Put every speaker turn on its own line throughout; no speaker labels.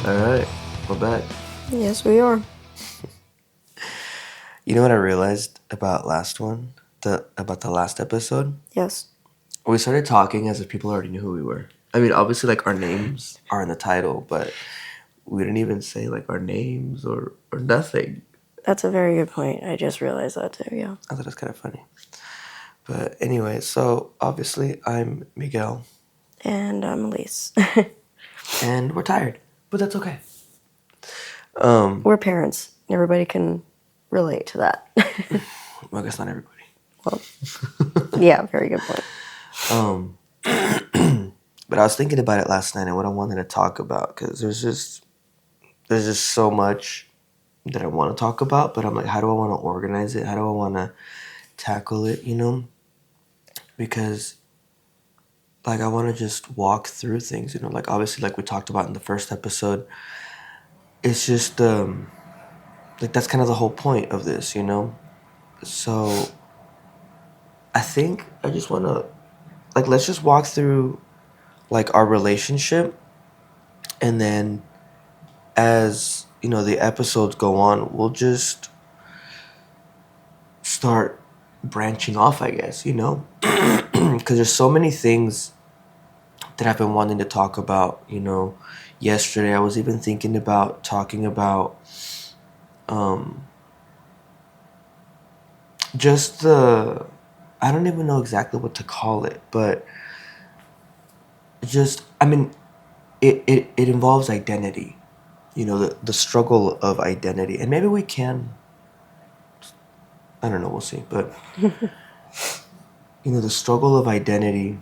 All right, we're back.
Yes, we are.
You know what I realized about the last episode?
Yes,
We started talking as if people already knew who we were. I mean, obviously, like our names are in the title, but we didn't even say like our names or nothing.
that's a very good point. I just realized that too, yeah.
I thought it was kind of funny. But anyway, so obviously I'm Miguel,
And I'm Elise.
and we're tired, but that's okay.
We're parents. Everybody can relate to that.
Well, I guess not everybody.
Well, yeah, very good point.
Um, but I was thinking about it last night and what I wanted to talk about because there's just so much that I want to talk about, but I'm like, how do I want to organize it? How do I want to tackle it? Because like I want to just walk through things. Like obviously, like we talked about in the first episode, it's just like that's kind of the whole point of this. So I think I just want to like let's just walk through like our relationship, and then as the episodes go on, we'll just start branching off, I guess, because there's so many things that I've been wanting to talk about. Yesterday I was even thinking about talking about um, just I don't even know exactly what to call it, but just, I mean, it involves identity, the struggle of identity. And maybe we can, I don't know, we'll see. But, the struggle of identity.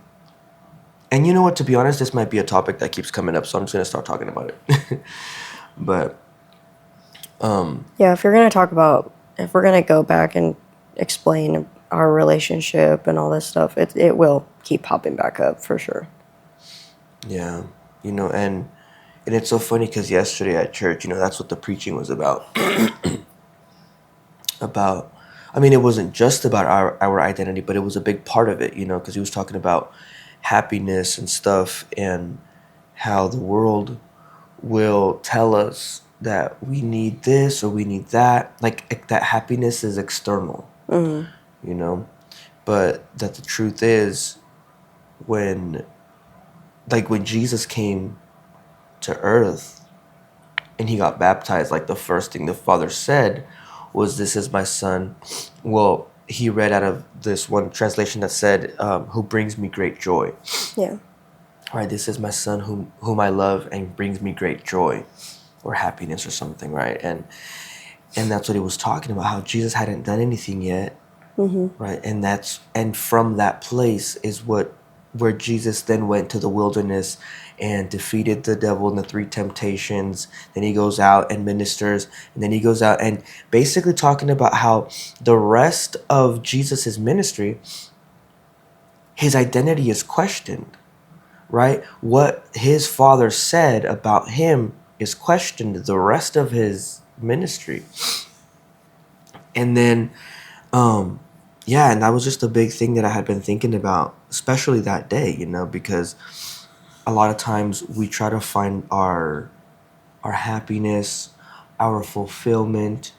And you know what, to be honest, this might be a topic that keeps coming up, so I'm just going to start talking about it. But,
Yeah, if we're going to go back and explain our relationship and all this stuff, it will keep popping back up for sure.
yeah, and it's so funny because yesterday at church, that's what the preaching was about. About, I mean, it wasn't just about our identity, but it was a big part of it, because he was talking about happiness and stuff, and how the world will tell us that we need this or we need that, like that happiness is external, you know, but that the truth is, when when Jesus came to earth and he got baptized, like the first thing the Father said was, "This is my son." Well, he read out of this one translation that said, "Who brings me great joy."
Yeah.
Right, this is my son whom I love and brings me great joy, or happiness, or something, right? And that's what he was talking about. How Jesus hadn't done anything yet, right? And from that place is where Jesus then went to the wilderness and defeated the devil in the three temptations. Then he goes out and ministers, and then he goes out and basically talking about how the rest of Jesus's ministry, his identity is questioned, right? What his father said about him is questioned the rest of his ministry. And then yeah, and that was just a big thing that I had been thinking about, especially that day, because a lot of times we try to find our happiness, our fulfillment,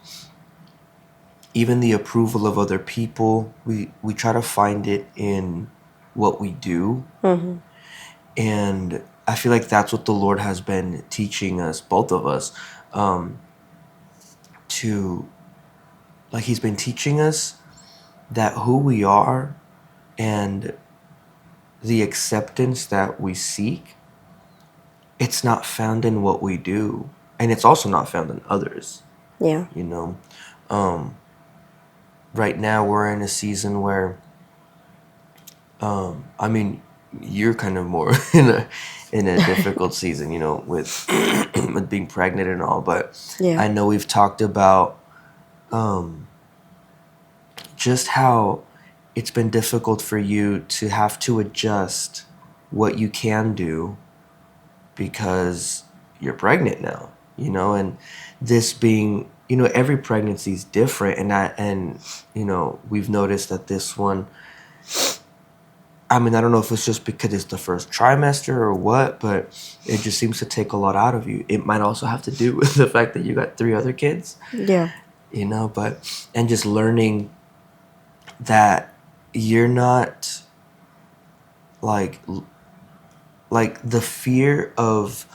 even the approval of other people. We try to find it in what we do. And I feel like that's what the Lord has been teaching us, both of us, to, like, he's been teaching us that who we are and the acceptance that we seek, it's not found in what we do, and it's also not found in others.
Yeah.
You know, um, right now we're in a season where, I mean, you're kind of more in a difficult season, with with being pregnant and all. But
Yeah.
I know we've talked about just how it's been difficult for you to have to adjust what you can do because you're pregnant now, and this being, every pregnancy is different, and we've noticed that this one, I mean, I don't know if it's just because it's the first trimester or what, but it just seems to take a lot out of you. It might also have to do with the fact that you got 3 other kids,
Yeah.
you know, and just learning that you're not like the fear of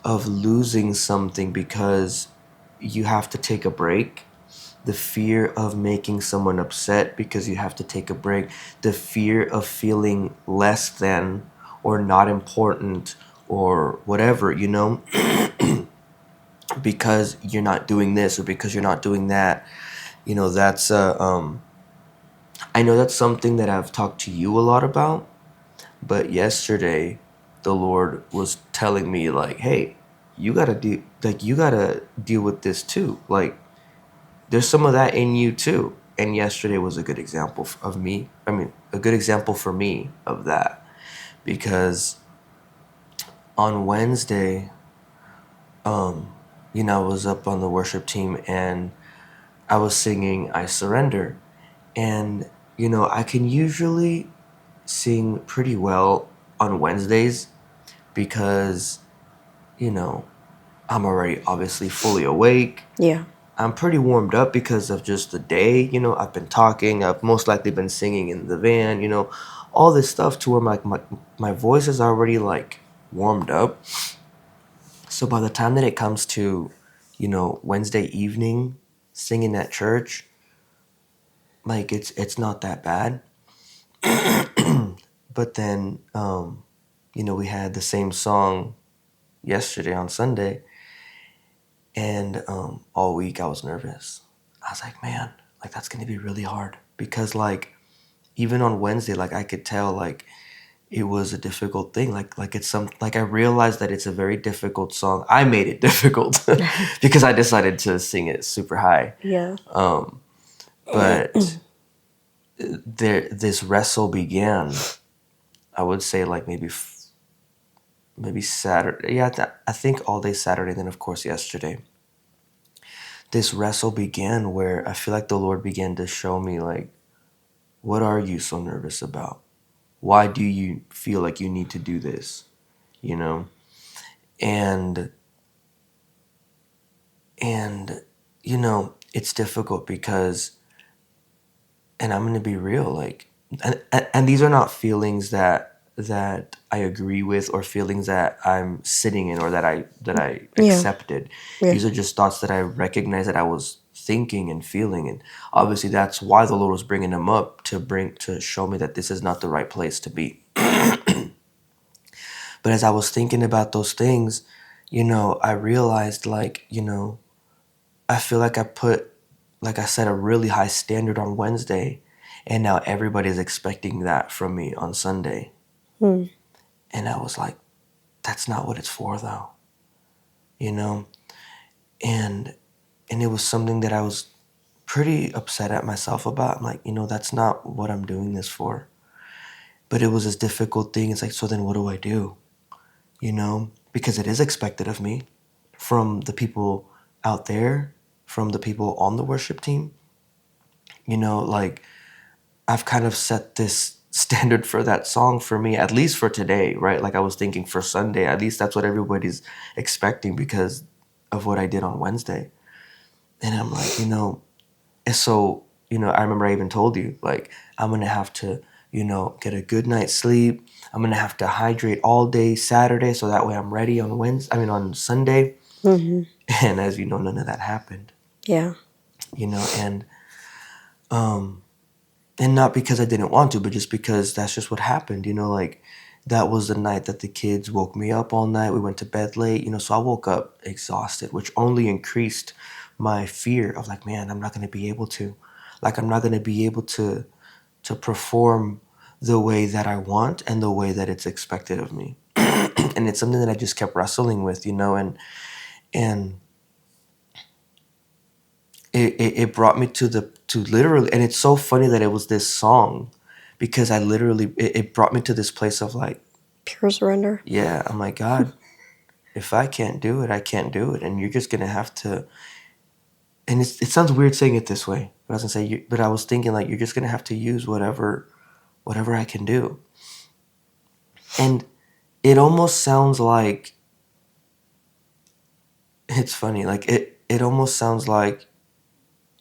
losing something because you have to take a break, the fear of making someone upset because you have to take a break, the fear of feeling less than or not important or whatever, you know, because you're not doing this or because you're not doing that. You know, that's I know that's something that I've talked to you a lot about, but yesterday the Lord was telling me like, hey, you gotta deal with this too. Like, there's some of that in you too. And yesterday was a good example of me. I mean, a good example for me of that, because on Wednesday, you know, I was up on the worship team and I was singing "I Surrender," and you know, I can usually sing pretty well on Wednesdays because, you know, I'm already obviously fully awake.
Yeah.
I'm pretty warmed up because of just the day. You know, I've been talking. I've most likely been singing in the van. You know, all this stuff to where my voice is already like warmed up. So by the time that it comes to, you know, Wednesday evening singing at church, like it's not that bad. But then, you know, we had the same song yesterday on Sunday, and all week I was nervous. I was like, man, like that's gonna be really hard because like even on Wednesday, like I could tell like it was a difficult thing. Like it's some like I realized that it's a very difficult song. I made it difficult because I decided to sing it super high.
Yeah.
But this wrestle began. I would say like maybe Saturday. Yeah, I think all day Saturday. Then of course yesterday. This wrestle began where I feel like the Lord began to show me like, what are you so nervous about? Why do you feel like you need to do this? You know, and and you know it's difficult because, and I'm gonna be real, like, and these are not feelings that I agree with or feelings that I'm sitting in or that I
Yeah.
accepted.
Yeah.
These are just thoughts that I recognize that I was thinking and feeling, and obviously that's why the Lord was bringing them up to show me that this is not the right place to be. But as I was thinking about those things, you know, I realized like, you know, I feel like I put, like I set a really high standard on Wednesday, and now everybody's expecting that from me on Sunday.
Hmm.
And I was like, that's not what it's for, though, you know? And it was something that I was pretty upset at myself about. I'm like, you know, that's not what I'm doing this for. But it was this difficult thing. It's like, so then what do I do? You know? Because it is expected of me from the people out there, from the people on the worship team. You know, like I've kind of set this standard for that song for me, at least for today, right? Like I was thinking for Sunday, at least that's what everybody's expecting because of what I did on Wednesday. And I'm like, you know, and so, you know, I remember I even told you, like, I'm gonna have to, you know, get a good night's sleep. I'm gonna have to hydrate all day Saturday so that way I'm ready on on Sunday.
Hmm.
And as you know, none of that happened.
Yeah.
You know, and not because I didn't want to, but just because that's just what happened. You know, like that was the night that the kids woke me up all night. We went to bed late, you know, so I woke up exhausted, which only increased my fear of like, man, I'm not going to be able to, like, I'm not going to be able to perform the way that I want and the way that it's expected of me. And it's something that I just kept wrestling with, you know, and it brought me to literally, and it's so funny that it was this song because I literally it brought me to this place of like,
Pure surrender.
yeah, I'm like, God, if I can't do it, I can't do it, and you're just gonna have to. And it sounds weird saying it this way, but I was gonna say, but I was thinking like you're just gonna have to use whatever I can do, And it almost sounds like, it's funny, like it almost sounds like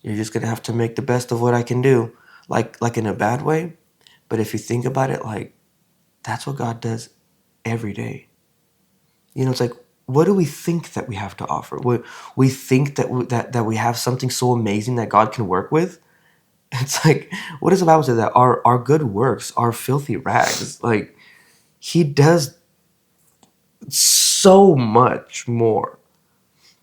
you're just gonna have to make the best of what I can do, like in a bad way. But if you think about it, like that's what God does every day. You know, it's like, what do we think that we have to offer? We think that that we have something so amazing that God can work with. It's like, what does the Bible say? That our good works are filthy rags. Like, He does so much more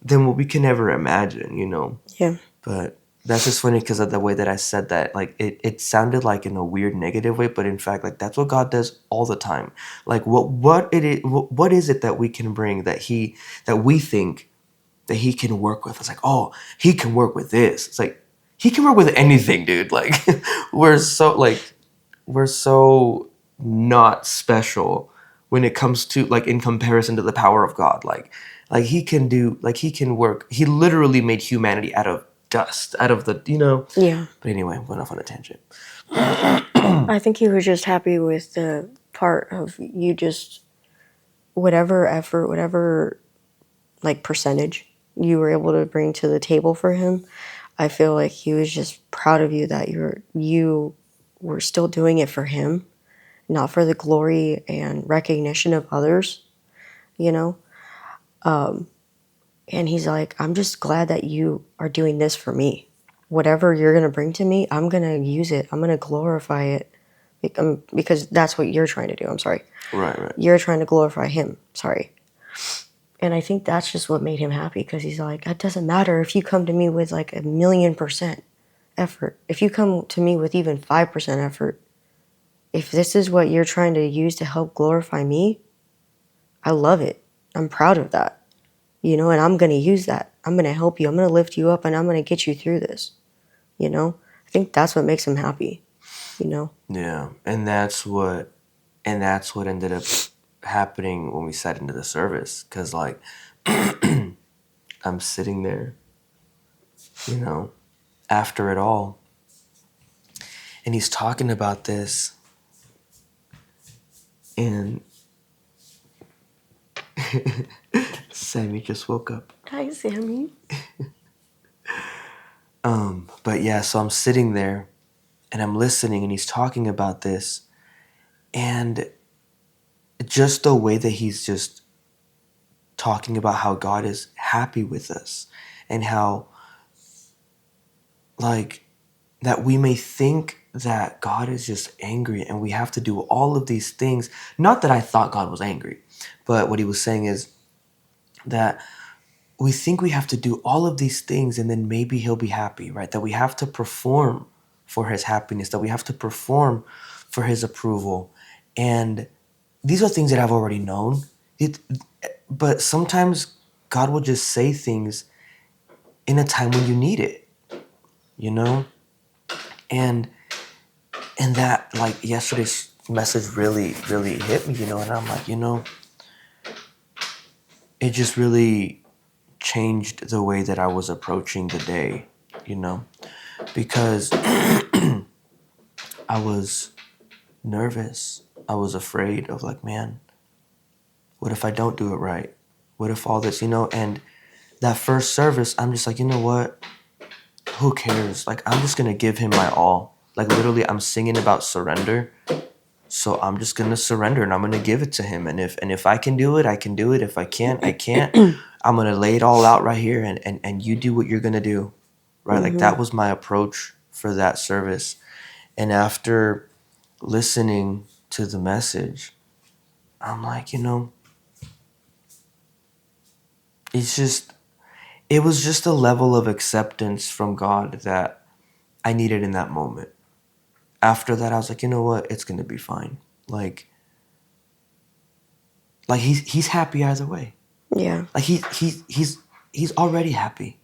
than what we can ever imagine, you know?
Yeah.
But that's just funny because of the way that I said that. Like, it sounded like in a weird negative way, but in fact, like, that's what God does all the time. Like, what is it that we can bring that we think that He can work with? It's like, oh, He can work with this. It's like, He can work with anything, dude. Like, we're so like we're so not special when it comes to, like, in comparison to the power of God. Like He can do, like, He can work. He literally made humanity out of dust, out of the, you know.
Yeah.
But anyway, went off on a tangent.
I think he was just happy with the part of you just, whatever effort, whatever like percentage you were able to bring to the table for him. I feel like he was just proud of you that you were still doing it for him, not for the glory and recognition of others, you know? And he's like, I'm just glad that you are doing this for me. Whatever you're going to bring to me, I'm going to use it. I'm going to glorify it because that's what you're trying to do. I'm sorry.
Right.
You're trying to glorify him. Sorry. And I think that's just what made him happy, because he's like, it doesn't matter if you come to me with like 1,000,000% effort. If you come to me with even 5% effort, if this is what you're trying to use to help glorify me, I love it. I'm proud of that, you know, and I'm going to use that. I'm going to help you. I'm going to lift you up, and I'm going to get you through this, you know? I think that's what makes him happy, you know?
Yeah, and that's what ended up happening when we sat into the service. Because, like, I'm sitting there, you know, after it all, and he's talking about this, and Sammy just woke up.
Hi, Sammy.
But yeah, so I'm sitting there and I'm listening, and he's talking about this, and just the way that he's just talking about how God is happy with us, and how, like, that we may think that God is just angry and we have to do all of these things. Not that I thought God was angry, but what he was saying is that we think we have to do all of these things and then maybe he'll be happy, right? That we have to perform for his happiness, that we have to perform for his approval. And these are things that I've already known. But sometimes God will just say things in a time when you need it, you know? And that, like, yesterday's message really, really hit me, you know? And I'm like, you know, it just really changed the way that I was approaching the day, you know? Because I was nervous. I was afraid of, like, man, what if I don't do it right? What if all this, you know? And that first service, I'm just like, you know what? Who cares? Like, I'm just gonna give him my all. Like, literally, I'm singing about surrender. So I'm just gonna surrender and I'm gonna give it to him. And if I can do it, I can do it. If I can't, I can't. I'm gonna lay it all out right here, and you do what you're gonna do. Right? Like, that was my approach for that service. And after listening to the message, I'm like, you know, it was just a level of acceptance from God that I needed in that moment. After that, I was like, you know what? It's gonna be fine. Like he's happy either way.
Yeah.
Like he's already happy.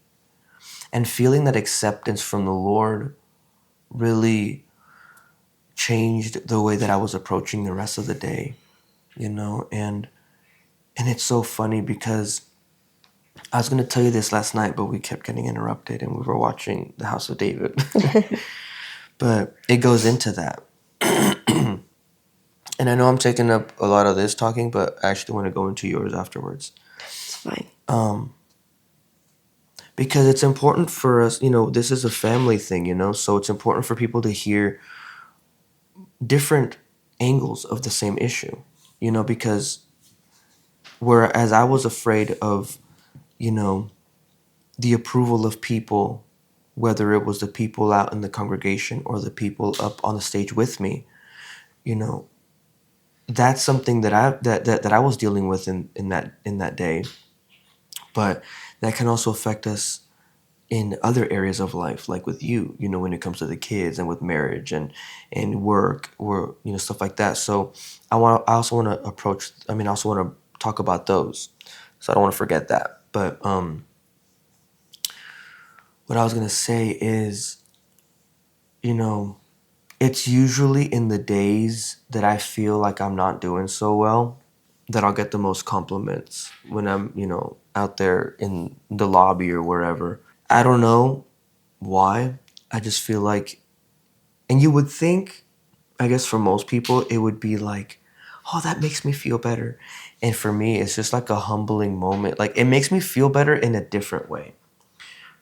And feeling that acceptance from the Lord really changed the way that I was approaching the rest of the day, you know? And it's so funny because I was going to tell you this last night, but we kept getting interrupted and we were watching The House of David. But it goes into that. And I know I'm taking up a lot of this talking, but I actually want to go into yours afterwards.
It's fine.
Because it's important for us, this is a family thing, so it's important for people to hear different angles of the same issue, because whereas I was afraid of, you know, the approval of people, whether it was the people out in the congregation or the people up on the stage with me, you know, that's something that I was dealing with in that day. But that can also affect us in other areas of life, like with you, when it comes to the kids and with marriage and work or stuff like that. So I also want to I also want to talk about those. So I don't want to forget that. But what I was gonna say is, you know, it's usually in the days that I feel like I'm not doing so well that I'll get the most compliments when I'm, out there in the lobby or wherever. I don't know why. I just feel like, and you would think, I guess for most people, it would be like, oh, that makes me feel better. And for me, it's just like a humbling moment. Like, it makes me feel better in a different way.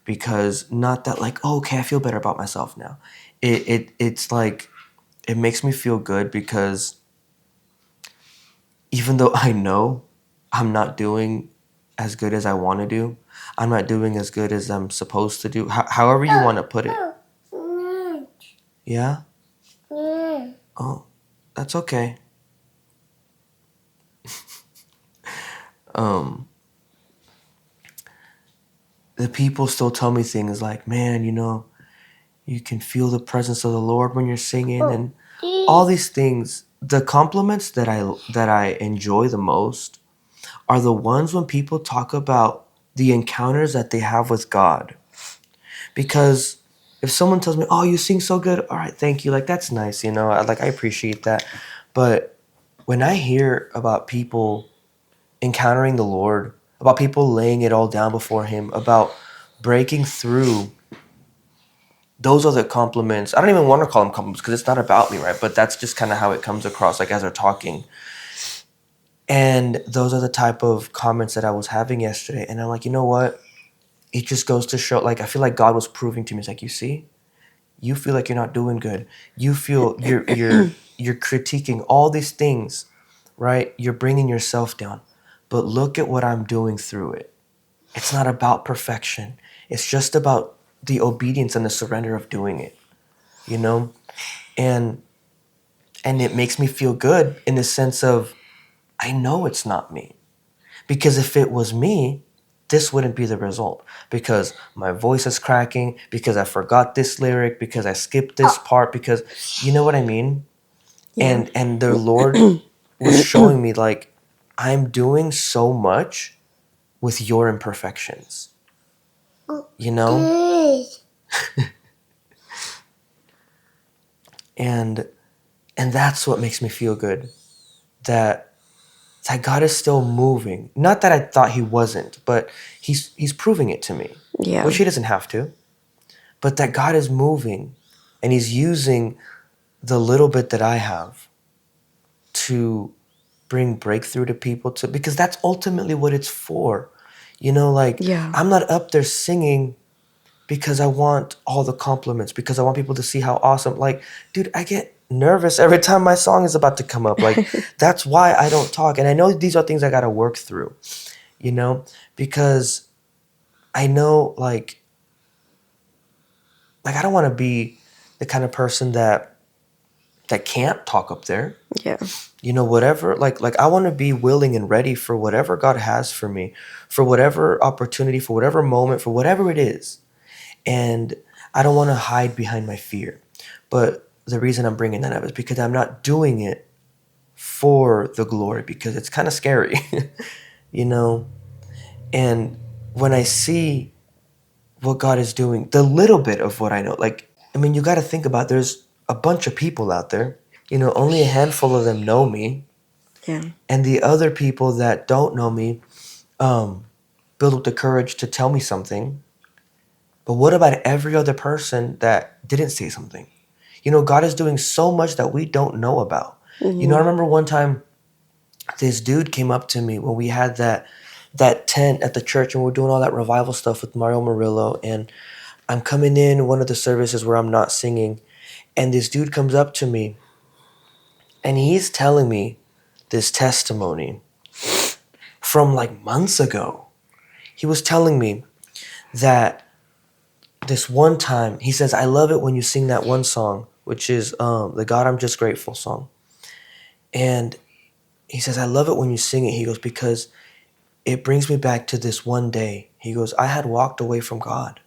Because not that like, oh, okay, I feel better about myself now. It's like, it makes me feel good because even though I know I'm not doing as good as I want to do, I'm not doing as good as I'm supposed to do. However you want to put it. Yeah? Oh, that's okay. Um, the people still tell me things like, man, you can feel the presence of the Lord when you're singing and all these things. The compliments that I enjoy the most are the ones when people talk about the encounters that they have with God. Because if someone tells me, "Oh, you sing so good," all right, thank you. Like that's nice, I appreciate that. But when I hear about people encountering the Lord, about people laying it all down before Him, about breaking through, those are the compliments. I don't even want to call them compliments because it's not about me, right? But that's just kind of how it comes across, like as they're talking. And those are the type of comments that I was having yesterday. And I'm like, you know what? It just goes to show, like, I feel like God was proving to me, it's like, you see, you feel like you're not doing good. You feel you're critiquing all these things, right? You're bringing yourself down. But look at what I'm doing through it. It's not about perfection. It's just about the obedience and the surrender of doing it, you know? And it makes me feel good in the sense of I know it's not me. Because if it was me, this wouldn't be the result. Because my voice is cracking, because I forgot this lyric, because I skipped this part, because you know what I mean?
Yeah.
And the Lord was showing me like I'm doing so much with your imperfections. You know? And that's what makes me feel good. That God is still moving. Not that I thought He wasn't, but He's proving it to me.
Yeah.
Which He doesn't have to. But that God is moving and He's using the little bit that I have to bring breakthrough to people, to because that's ultimately what it's for. Like
Yeah.
I'm not up there singing because I want all the compliments, because I want people to see how awesome. Like, dude, I get nervous every time my song is about to come up. Like, that's why I don't talk. And I know these are things I got to work through, because I know, like I don't want to be the kind of person that can't talk up there.
Yeah.
Whatever, like I want to be willing and ready for whatever God has for me, for whatever opportunity, for whatever moment, for whatever it is. And I don't want to hide behind my fear. But the reason I'm bringing that up is because I'm not doing it for the glory, because it's kind of scary, you know? And when I see what God is doing, the little bit of what I know, like, I mean, you got to think about there's a bunch of people out there, only a handful of them know me.
Yeah.
And the other people that don't know me build up the courage to tell me something. But what about every other person that didn't say something? God is doing so much that we don't know about. You know, I remember one time this dude came up to me when we had that tent at the church and we're doing all that revival stuff with Mario Murillo, and I'm coming in one of the services where I'm not singing, and this dude comes up to me and he's telling me this testimony from like months ago. He was telling me that this one time, he says, I love it when you sing that one song, which is the God I'm Just Grateful song. And he says, I love it when you sing it. He goes, because it brings me back to this one day. He goes, I had walked away from God.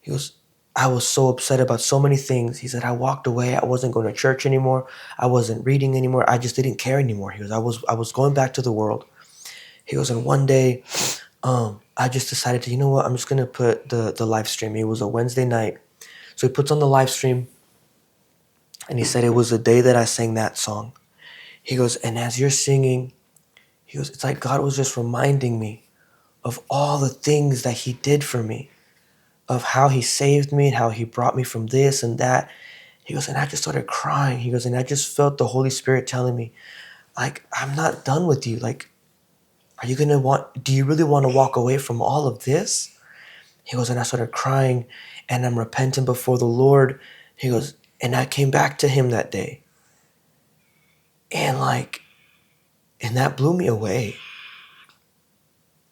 He goes, I was so upset about so many things. He said, I walked away. I wasn't going to church anymore. I wasn't reading anymore. I just didn't care anymore. He goes, I was going back to the world. He goes, and one day, I just decided to, you know what, I'm just going to put the live stream. It was a Wednesday night. So he puts on the live stream, and he said, it was the day that I sang that song. He goes, and as you're singing, he goes, it's like God was just reminding me of all the things that he did for me, of how he saved me and how he brought me from this and that. He goes, and I just started crying. He goes, and I just felt the Holy Spirit telling me, like, I'm not done with you. Like, do you really want to walk away from all of this? He goes, and I started crying and I'm repenting before the Lord. He goes, and I came back to him that day. And like, and that blew me away.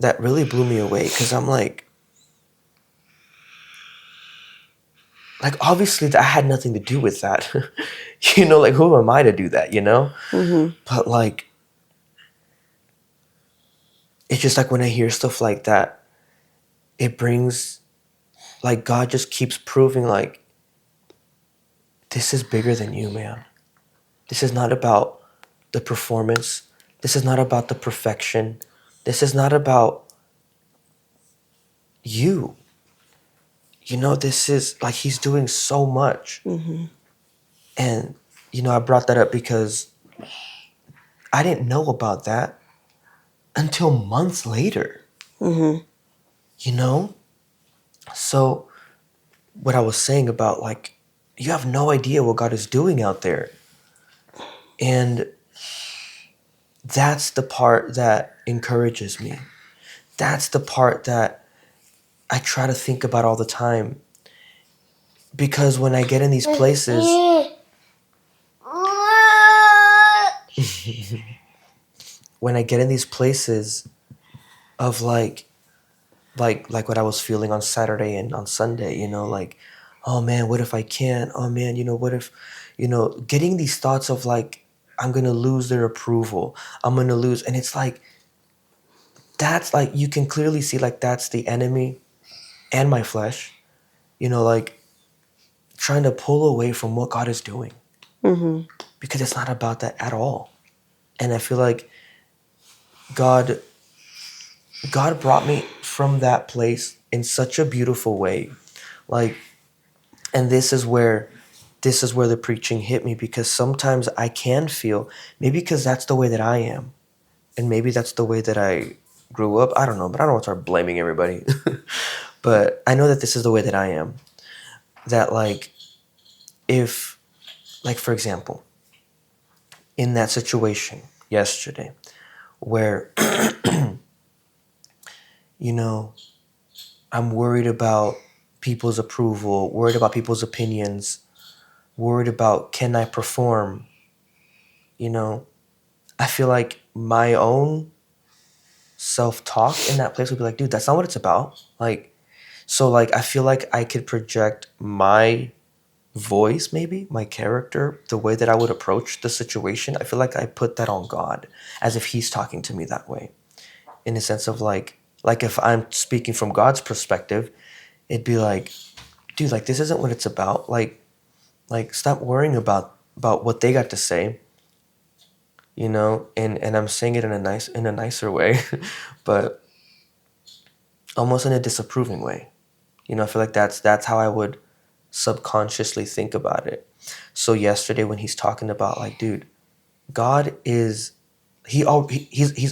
That really blew me away, because I'm like obviously that had nothing to do with that. You know, like who am I to do that, you know? But like, it's just like when I hear stuff like that, it brings, like, God just keeps proving like, this is bigger than you, man. This is not about the performance. This is not about the perfection. This is not about you. You know, this is like he's doing so much. And, you know, I brought that up because I didn't know about that until months later. You know? So, what I was saying about like, you have no idea what God is doing out there. And that's the part that encourages me. That's the part that I try to think about all the time. Because when I get in these places, when I get in these places of like what I was feeling on Saturday and on Sunday, you know, like, oh man, what if I can't? Oh man, you know, what if, you know, getting these thoughts of like, I'm gonna lose their approval. I'm gonna lose, and it's like, that's like, you can clearly see like that's the enemy and my flesh, you know, like trying to pull away from what God is doing. Because it's not about that at all. And I feel like God brought me from that place in such a beautiful way. Like, and this is where the preaching hit me, because sometimes I can feel, maybe because that's the way that I am, and maybe that's the way that I grew up. I don't know, but I don't want to start blaming everybody. But I know that this is the way that I am. That like, if, like for example, in that situation yesterday where you know, I'm worried about people's approval, worried about people's opinions, worried about can I perform, you know, I feel like my own self-talk in that place would be like, dude, that's not what it's about. Like, so like I feel like I could project my voice, maybe my character, the way that I would approach the situation. I feel like I put that on God, as if he's talking to me that way, in a sense of like if I'm speaking from God's perspective, it'd be like, dude, like this isn't what it's about. Like stop worrying about what they got to say, you know. And I'm saying it in a nicer way, but almost in a disapproving way. You know, I feel like that's how I would subconsciously think about it. So yesterday when he's talking about like, dude, God is he's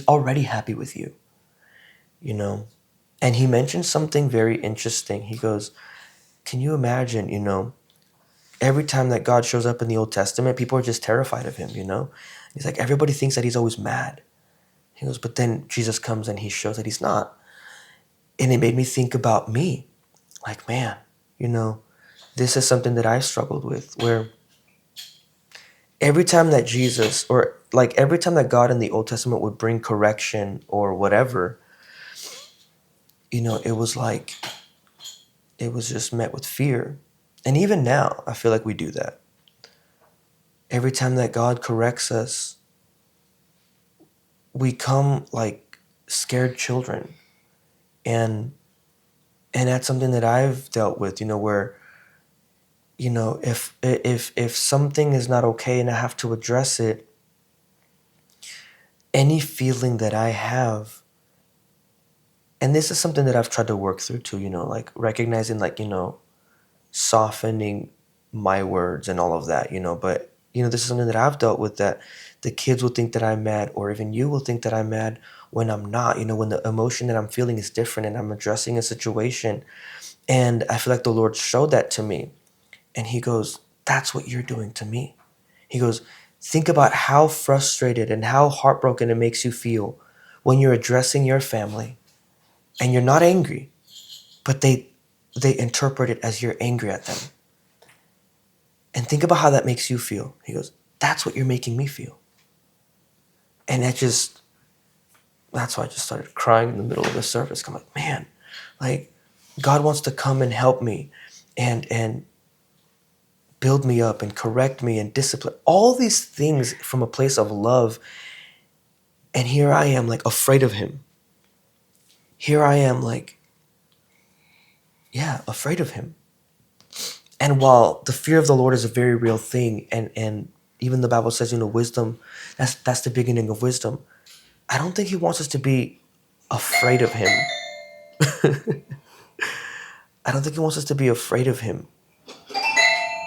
already happy with you, you know. And he mentioned something very interesting. He goes, can you imagine, you know, every time that God shows up in the Old Testament, people are just terrified of him, you know? He's like, everybody thinks that he's always mad. He goes, but then Jesus comes and he shows that he's not. And it made me think about me. Like, man, you know, this is something that I struggled with, where every time that Jesus, or like every time that God in the Old Testament would bring correction or whatever, you know, it was like, it was just met with fear. And even now, I feel like we do that. Every time that God corrects us, we come like scared children. And that's something that I've dealt with, you know, where, you know, if something is not okay and I have to address it, any feeling that I have, and this is something that I've tried to work through too, you know, like recognizing, like, you know, softening my words and all of that, you know, but, you know, this is something that I've dealt with, that the kids will think that I'm mad, or even you will think that I'm mad when I'm not, you know, when the emotion that I'm feeling is different and I'm addressing a situation. And I feel like the Lord showed that to me. And he goes, that's what you're doing to me. He goes, think about how frustrated and how heartbroken it makes you feel when you're addressing your family and you're not angry, but they interpret it as you're angry at them. And think about how that makes you feel. He goes, that's what you're making me feel. And that's why I just started crying in the middle of the service. I'm like, man, like God wants to come and help me and build me up and correct me and discipline. All these things from a place of love. And here I am, like, afraid of him. Here I am, like, yeah, afraid of him. And while the fear of the Lord is a very real thing, and even the Bible says, you know, wisdom, that's the beginning of wisdom. I don't think he wants us to be afraid of him. I don't think he wants us to be afraid of him,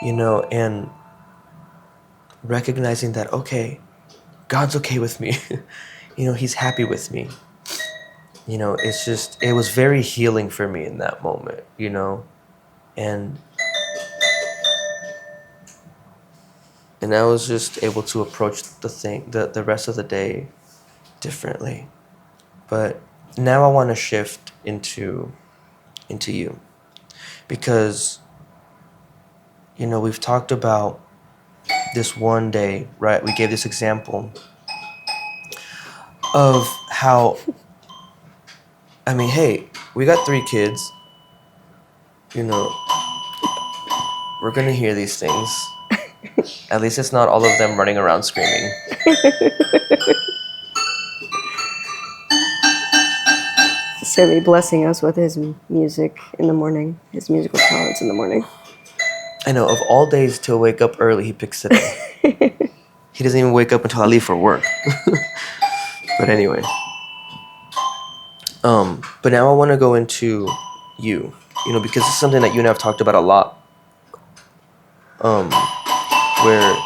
you know, and recognizing that, okay, God's okay with me. You know, he's happy with me. You know, it was very healing for me in that moment, you know, and I was just able to approach the rest of the day differently. But now I want to shift into you, because, you know, we've talked about this one day, right? We gave this example of how, I mean, hey, we got 3 kids, you know, we're gonna hear these things. At least it's not all of them running around screaming.
Sammy blessing us with his music in the morning, his musical talents in the morning.
I know, of all days to wake up early, he picks today. He doesn't even wake up until I leave for work. But anyway. But now I want to go into you know, because it's something that you and I have talked about a lot. Where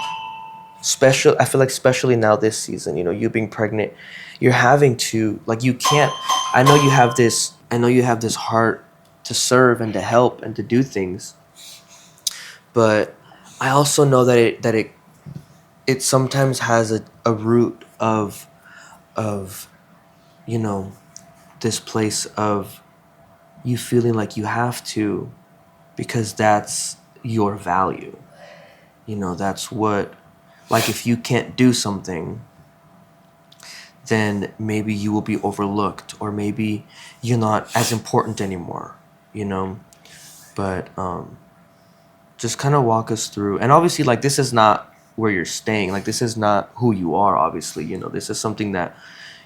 I feel like especially now this season, you know, you being pregnant, you're having to, like, you can't, I know you have this heart to serve and to help and to do things, but I also know that it sometimes has a root of, you know, this place of you feeling like you have to, because that's your value. You know, that's what, like, if you can't do something, then maybe you will be overlooked, or maybe you're not as important anymore, you know? But just kind of walk us through. And obviously, like, this is not where you're staying. Like, this is not who you are, obviously. You know, this is something that,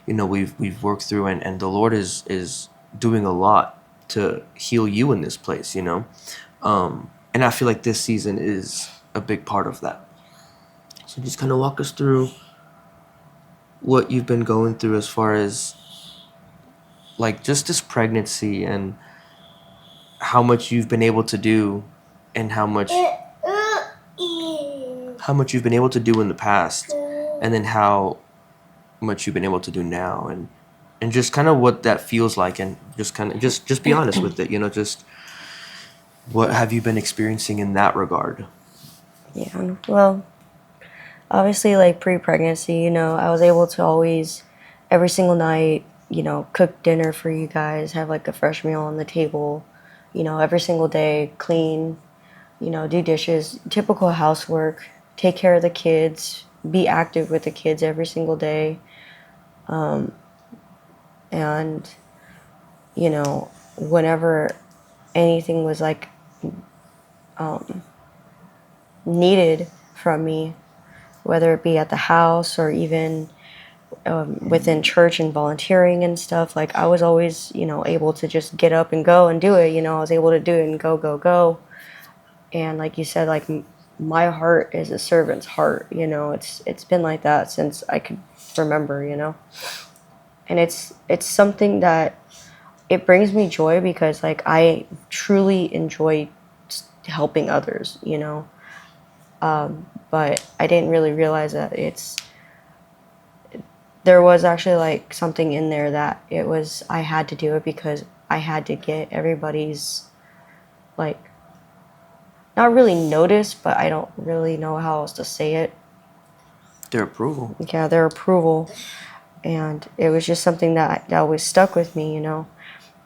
you know, we've worked through, and the Lord is doing a lot to heal you in this place, you know? And I feel like this season is a big part of that. So just kind of walk us through what you've been going through as far as, like, just this pregnancy, and how much you've been able to do, and how much you've been able to do in the past, and then how much you've been able to do now, and just kind of what that feels like, and just kind of just be honest with it, you know, just what have you been experiencing in that regard.
Yeah. Well, obviously, like pre-pregnancy, I was able to always, every single night, cook dinner for you guys, have like a fresh meal on the table, every single day, clean, do dishes, typical housework, take care of the kids, be active with the kids every single day. And, whenever anything was like needed from me, whether it be at the house or even within church and volunteering and stuff, like I was always, able to just get up and go and do it. I was able to do it and go, go, go. And like you said, like my heart is a servant's heart. It's been like that since I could remember. And it's something that it brings me joy because like I truly enjoy helping others. But I didn't really realize that there was actually like something in there that it was I had to do it because I had to get everybody's like not really notice, but I don't really know how else to say it.
Their approval.
Yeah, their approval. And it was just something that always stuck with me,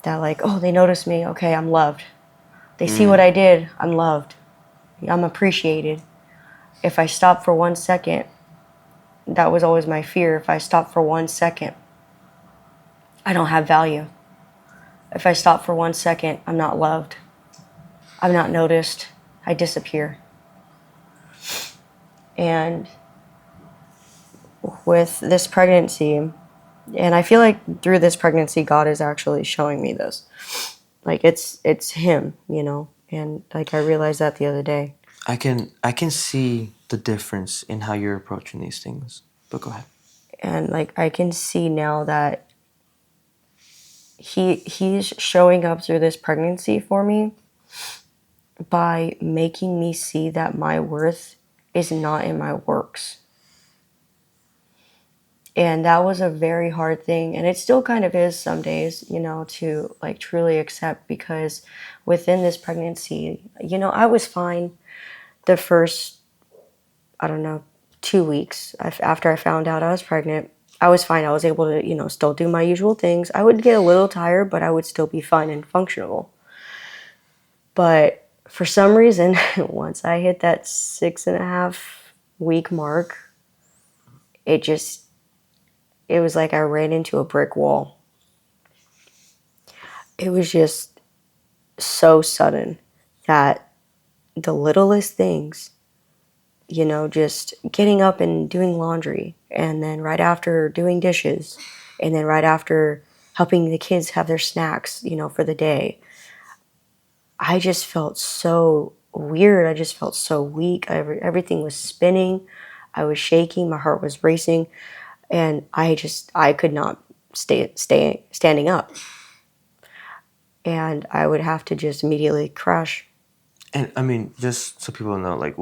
that like, oh, they noticed me. Okay, I'm loved. They see what I did. I'm loved. I'm appreciated. If I stop for 1 second, that was always my fear. If I stop for 1 second, I don't have value. If I stop for 1 second, I'm not loved. I'm not noticed. I disappear. And with this pregnancy, and I feel like through this pregnancy, God is actually showing me this. Like it's Him, and like I realized that the other day.
I can see the difference in how you're approaching these things. But go ahead.
And like I can see now that he's showing up through this pregnancy for me by making me see that my worth is not in my works. And that was a very hard thing, and it still kind of is some days, to like truly accept, because within this pregnancy, I was fine the first, I don't know, 2 weeks after I found out I was pregnant. I was fine. I was able to, still do my usual things. I would get a little tired, but I would still be fine and functional. But for some reason, once I hit that 6.5 week mark, it just, it was like I ran into a brick wall. It was just so sudden that the littlest things, just getting up and doing laundry, and then right after doing dishes, and then right after helping the kids have their snacks, for the day, I just felt so weird. I just felt so weak. Everything was spinning. I was shaking. My heart was racing, and I could not standing up, and I would have to just immediately crash.
And I mean, just so people know, like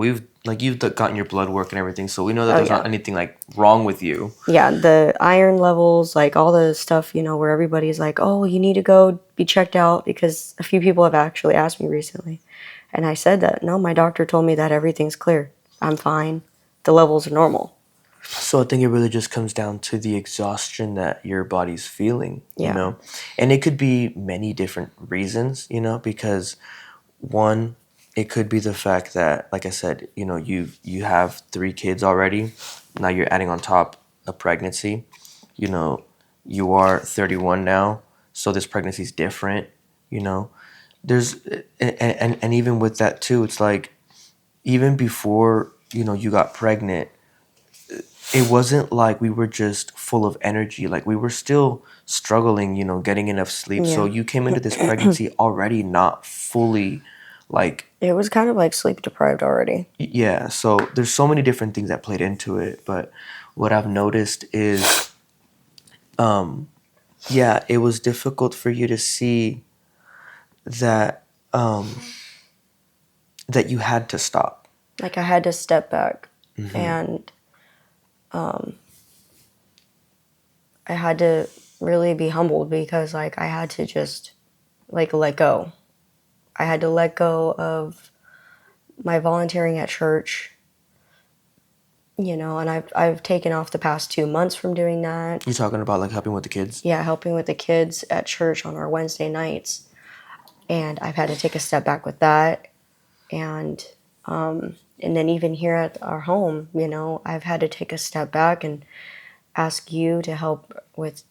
you've gotten your blood work and everything, so we know that
Oh
there's
yeah.
not anything like wrong with you.
Yeah, the iron levels, like all the stuff, where everybody's like, oh, you need to go be checked out, because a few people have actually asked me recently. And I said that, no, my doctor told me that everything's clear. I'm fine. The levels are normal.
So I think it really just comes down to the exhaustion that your body's feeling,
Yeah.
and it could be many different reasons, because one, it could be the fact that, like I said, you have 3 kids already. Now you're adding on top a pregnancy. You know, you are 31 now, so this pregnancy is different. You know, there's and even with that too, it's like even before you got pregnant, it wasn't like we were just full of energy. Like we were still struggling, getting enough sleep. So
Yeah.
you came into this pregnancy already not fully like
It was kind of like sleep deprived already.
yeah. So there's so many different things that played into it. But what I've noticed is, yeah, it was difficult for you to see that that you had to stop.
Like I had to step back, and I had to really be humbled, because like I had to just like let go. I had to let go of my volunteering at church. And I've taken off the past 2 months from doing that.
You talking about like helping with the kids?
Yeah, helping with the kids at church on our Wednesday nights. And I've had to take a step back with that. And then even here at our home, I've had to take a step back and ask you to help with,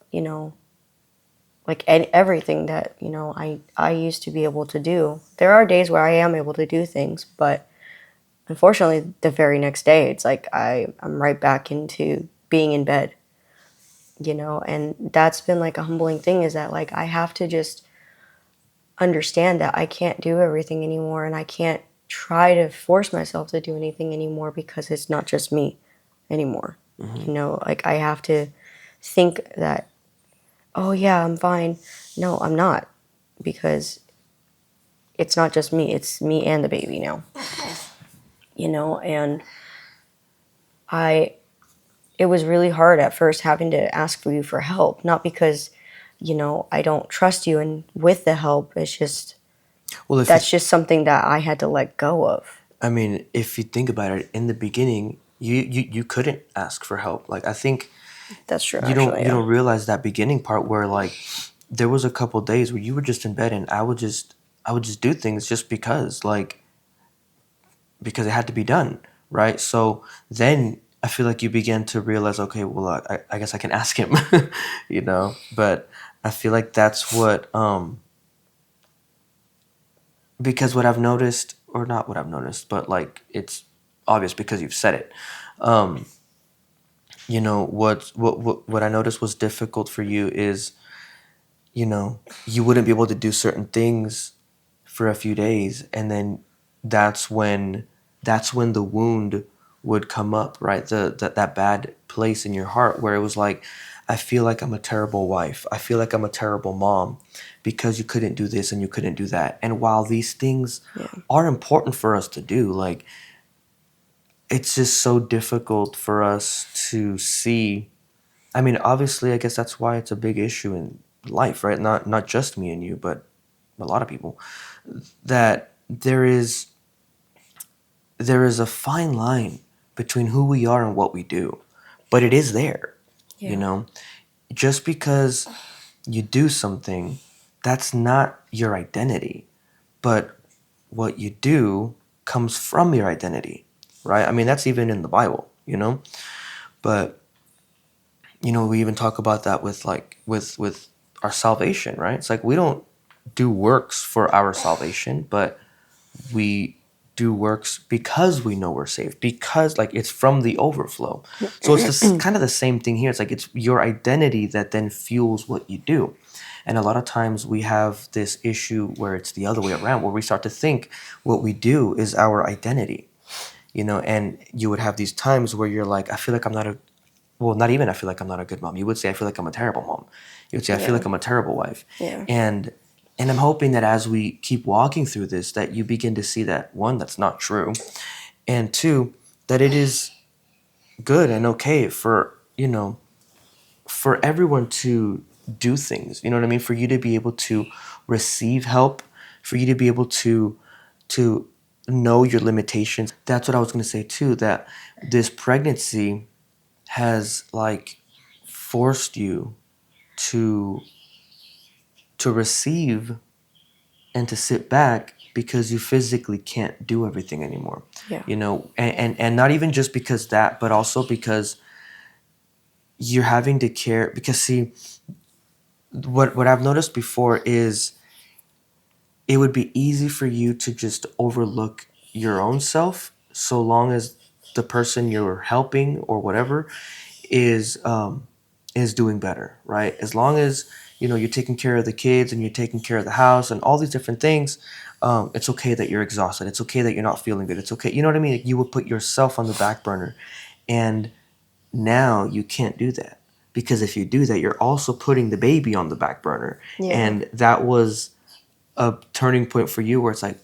like everything that, I used to be able to do. There are days where I am able to do things, but unfortunately, the very next day, it's like I'm right back into being in bed, and that's been like a humbling thing, is that like I have to just understand that I can't do everything anymore, and I can't try to force myself to do anything anymore, because it's not just me anymore. Like I have to think that, oh yeah, I'm fine. No, I'm not, because it's not just me, it's me and the baby now. And I it was really hard at first having to ask for you for help, not because I don't trust you, and with the help, it's just
Well,
that's just something that I had to let go of.
I mean, if you think about it, in the beginning, you couldn't ask for help. Like I think
That's true,
you don't
actually.
you
Yeah.
don't realize that beginning part where like there was a couple days where you were just in bed and I would just do things just because it had to be done, right? So then I feel like you began to realize, okay, well, I guess I can ask him, But I feel like that's because what I've noticed, or not what I've noticed, but like it's obvious because you've said it. Um, what I noticed was difficult for you is, you wouldn't be able to do certain things for a few days, and then that's when that's when the wound would come up, right? That bad place in your heart where it was like, I feel like I'm a terrible wife, I feel like I'm a terrible mom, because you couldn't do this and you couldn't do that. And while these things
Yeah.
are important for us to do, like, it's just so difficult for us to see. I mean, obviously, I guess that's why it's a big issue in life, right? Not just me and you, but a lot of people, that there is a fine line between who we are and what we do, but it is there.
Yeah.
You know, just because you do something, that's not your identity, but what you do comes from your identity, right? I mean, that's even in the Bible. But we even talk about that with like with our salvation, right? It's like we don't do works for our salvation, but we do works because we know we're saved, because like it's from the overflow. So it's this kind of the same thing here. It's like it's your identity that then fuels what you do. And a lot of times we have this issue where it's the other way around, where we start to think what we do is our identity. And you would have these times where you're like, I feel like I'm not a well, not even I feel like I'm not a good mom. You would say I feel like I'm a terrible mom. You would say I feel
Yeah.
like I'm a terrible wife.
Yeah.
And I'm hoping that as we keep walking through this, that you begin to see that, one, that's not true, and two, that it is good and okay for everyone to do things. You know what I mean? For you to be able to receive help, for you to be able to know your limitations. That's what I was going to say too. That this pregnancy has like forced you to receive and to sit back because you physically can't do everything anymore.
Yeah.
And not even just because that, but also because you're having to care. Because see, what I've noticed before is it would be easy for you to just overlook your own self, so long as the person you're helping or whatever is doing better, right? As long as you're taking care of the kids and you're taking care of the house and all these different things, it's okay that you're exhausted. It's okay that you're not feeling good. It's okay. You know what I mean? Like, you would put yourself on the back burner, and now you can't do that, because if you do that, you're also putting the baby on the back burner,
Yeah.
and that was a turning point for you where it's like,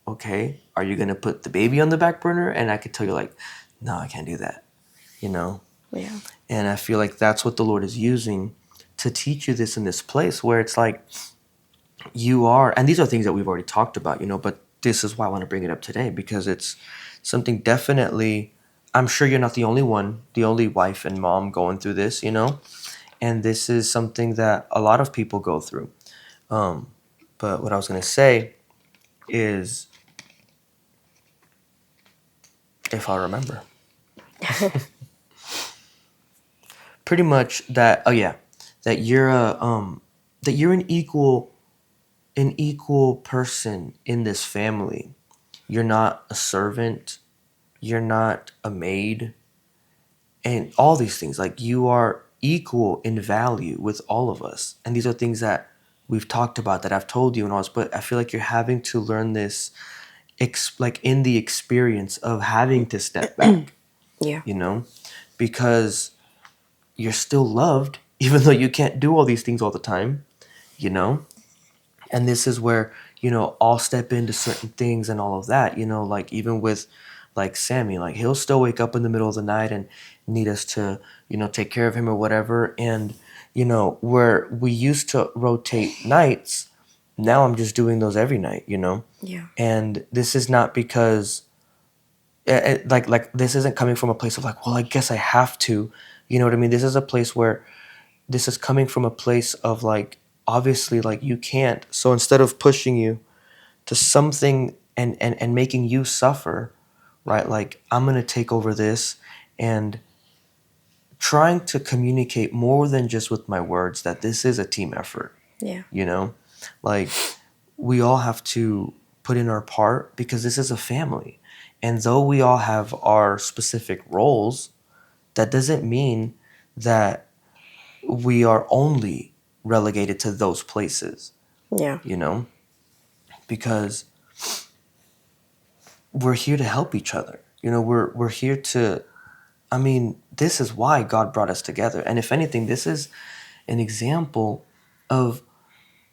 okay, are you gonna put the baby on the back burner? And I could tell you like, no, I can't do that. You know.
Yeah.
And I feel like that's what the Lord is using to teach you this in this place where it's like you are, and these are things that we've already talked about, but this is why I want to bring it up today, because it's something definitely I'm sure you're not the only one, the only wife and mom going through this, you know? And this is something that a lot of people go through. But what I was going to say is, if I remember, pretty much that, oh yeah, that you're that you're an equal person in this family. You're not a servant, you're not a maid, and all these things. Like, you are equal in value with all of us. And these are things that we've talked about, that I've told you and all this, but I feel like you're having to learn this like in the experience of having to step back,
Yeah.
you know, because you're still loved even though you can't do all these things all the time, you know. And this is where, you know, I'll step into certain things and all of that, you know, like even with like Sammy, like he'll still wake up in the middle of the night and need us to, you know, take care of him or whatever. And you know, where we used to rotate nights, now I'm just doing those every night, you know.
Yeah.
And this is not because like this isn't coming from a place of like, well, I guess I have to, you know what I mean. This is a place where this is coming from a place of like, obviously, like you can't, so instead of pushing you to something and making you suffer, right, like I'm gonna take over this, and trying to communicate more than just with my words that this is a team effort,
Yeah.
you know, like we all have to put in our part because this is a family. And though we all have our specific roles, that doesn't mean that we are only relegated to those places,
Yeah.
you know, because we're here to help each other. You know, we're here to, I mean, this is why God brought us together. And if anything, this is an example of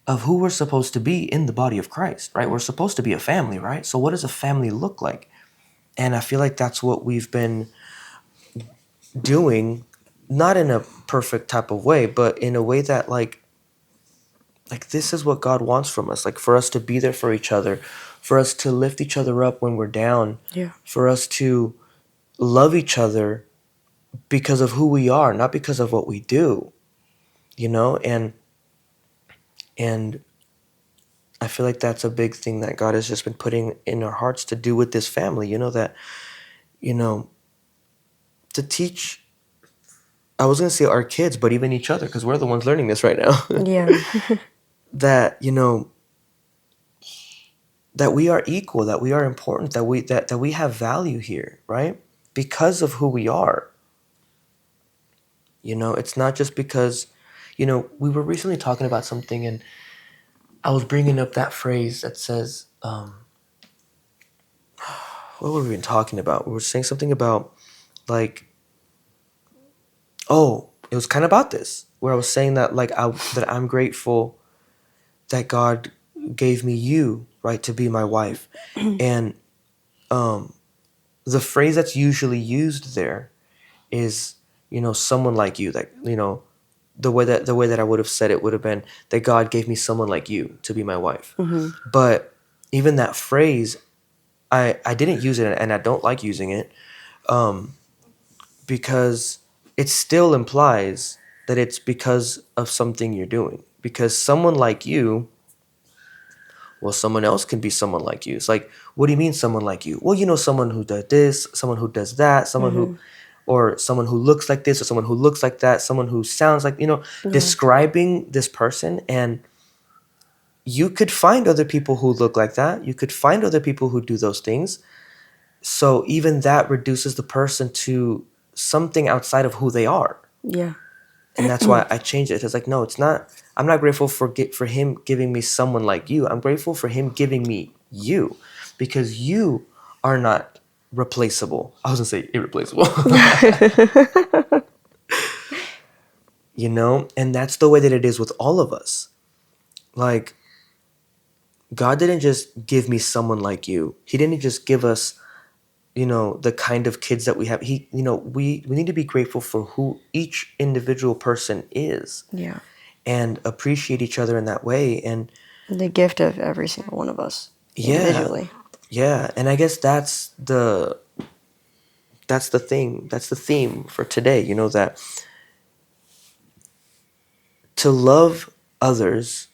who we're supposed to be in the body of Christ, right? We're supposed to be a family, right? So what does a family look like? And I feel like that's what we've been doing, not in a perfect type of way, but in a way that like this is what God wants from us, like for us to be there for each other, for us to lift each other up when we're down,
Yeah.
for us to love each other because of who we are, not because of what we do, you know? And I feel like that's a big thing that God has just been putting in our hearts to do with this family, you know, that, you know, to teach, I was going to say our kids, but even each other, because we're the ones learning this right now,
Yeah.
that, you know, that we are equal, that we are important, that we have value here, right? Because of who we are. You know, it's not just because, you know, we were recently talking about something, and I was bringing up that phrase that says, what were we even talking about? We were saying something about like, oh, it was kind of about this, where I was saying that like that I'm grateful that God gave me you, right, to be my wife. And um the phrase that's usually used there is, you know, someone like you, that, you know, the way that I would have said it would have been that God gave me someone like you to be my wife.
Mm-hmm.
But even that phrase, I didn't use it, and I don't like using it, um, because it still implies that it's because of something you're doing. Because someone like you, well, someone else can be someone like you. It's like, what do you mean someone like you? Well, you know, someone who does this, someone who does that, someone
Mm-hmm.
who, or someone who looks like this, or someone who looks like that, someone who sounds like, you know,
Yeah.
describing this person. And you could find other people who look like that. You could find other people who do those things. So even that reduces the person to something outside of who they are.
Yeah.
And that's why I changed it. It's like, no, it's not. I'm not grateful for him giving me someone like you. I'm grateful for him giving me you, because you are not replaceable. I was gonna say irreplaceable. You know, and that's the way that it is with all of us. Like, God didn't just give me someone like you. He didn't just give us, you know, the kind of kids that we have. He, you know, we need to be grateful for who each individual person is,
Yeah.
and appreciate each other in that way. And
The gift of every single one of us
yeah,
individually.
yeah. And I guess that's that's the thing. That's the theme for today, you know, that to love others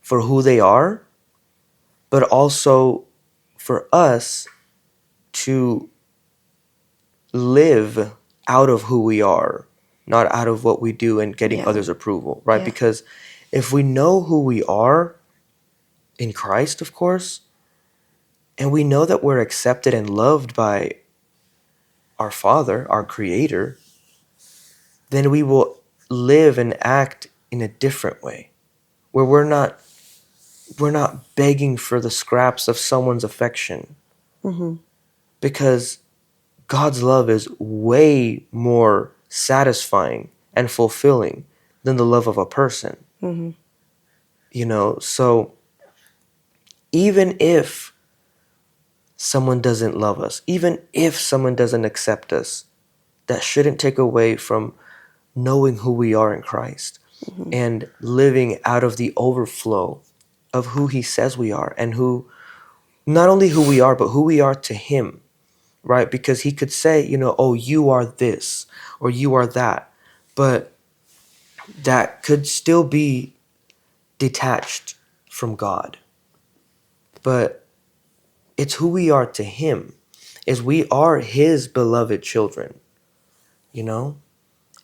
for who they are, but also for us to live out of who we are, not out of what we do and getting
Yeah.
others' approval, right?
Yeah.
Because if we know who we are in Christ, of course, and we know that we're accepted and loved by our Father, our Creator, then we will live and act in a different way, where we're not begging for the scraps of someone's affection,
Mm-hmm.
because God's love is way more satisfying and fulfilling than the love of a person.
Mm-hmm.
You know, so even if someone doesn't love us, even if someone doesn't accept us, that shouldn't take away from knowing who we are in Christ
Mm-hmm.
and living out of the overflow of who He says we are, and who, not only who we are, but who we are to Him, right? Because He could say, you know, oh, you are this or you are that, but that could still be detached from God. But it's who we are to Him, is we are His beloved children, you know?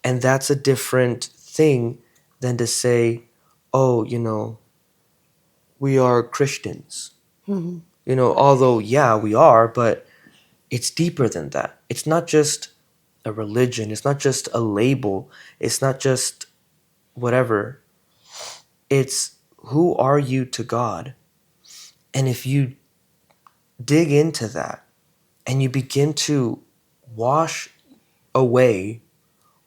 And that's a different thing than to say, oh, you know, we are Christians.
Mm-hmm.
You know, although, yeah, we are, but it's deeper than that. It's not just a religion, it's not just a label, it's not just whatever. It's who are you to God? And if you dig into that and you begin to wash away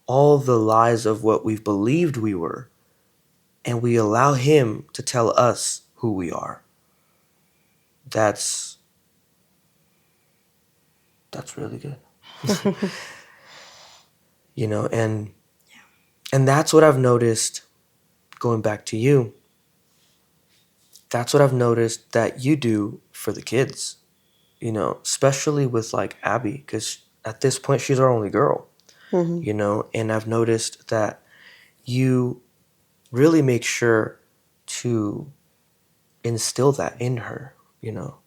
all the lies of what we've believed we were, and we allow Him to tell us who we are, that's really good. You know, and that's what I've noticed, going back to you, that's what I've noticed that you do for the kids, you know, especially with like Abby, because at this point she's our only girl,
Mm-hmm.
you know, and I've noticed that you really make sure to instill that in her, you know.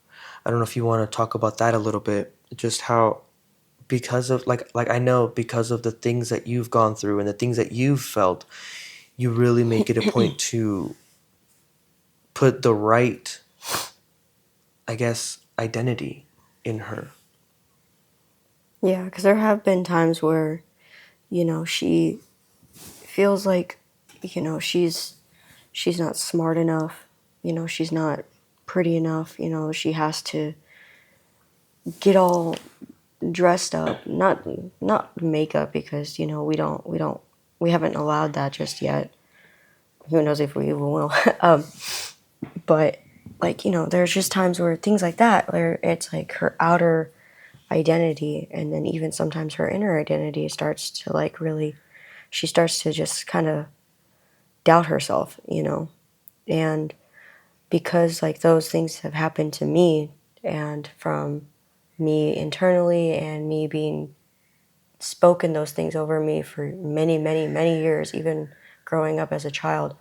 I don't know if you want to talk about that a little bit, just how, because of like I know, because of the things that you've gone through and the things that you've felt, you really make it a point to put the right, I guess, identity in her.
Yeah, because there have been times where, you know, she feels like, you know, she's not smart enough, you know, she's not pretty enough, you know, she has to get all dressed up, not makeup, because, you know, we haven't allowed that just yet. Who knows if we even will. But like, you know, there's just times where things like that, where it's like her outer identity, and then even sometimes her inner identity starts to like really, she starts to just kind of doubt herself, you know. And because like those things have happened to me, and from me internally, and me being spoken those things over me for many, many, many years, even growing up as a child,